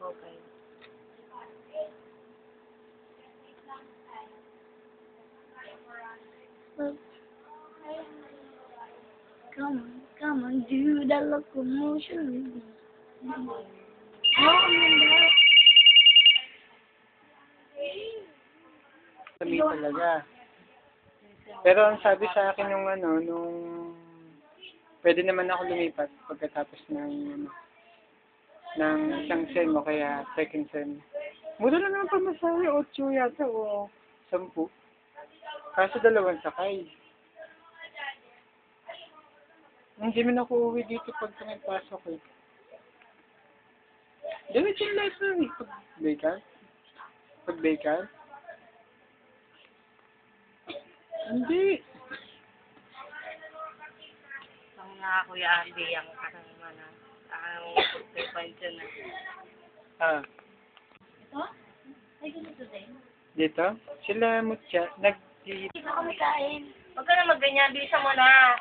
Okay. Come on, do the locomotion. Kami talaga. Pero ang sabi sa akin nung pwede naman ako lumipat pagkatapos ng isang sem o kaya second sem. Mura lang naman pamasahe, 8 yata o 10. Kaso 2 sakay. Hindi man ako uwi dito pag nagpasok eh. Diretso yung library pag vacant. Hindi. Ang mga Kuya Andy, ang parang ang pension na. Ah, Ito? Ay, ganito din. dito? Sila Mutya, Hindi na kami kain. Huwag ka na magganyan, bilisan mo na.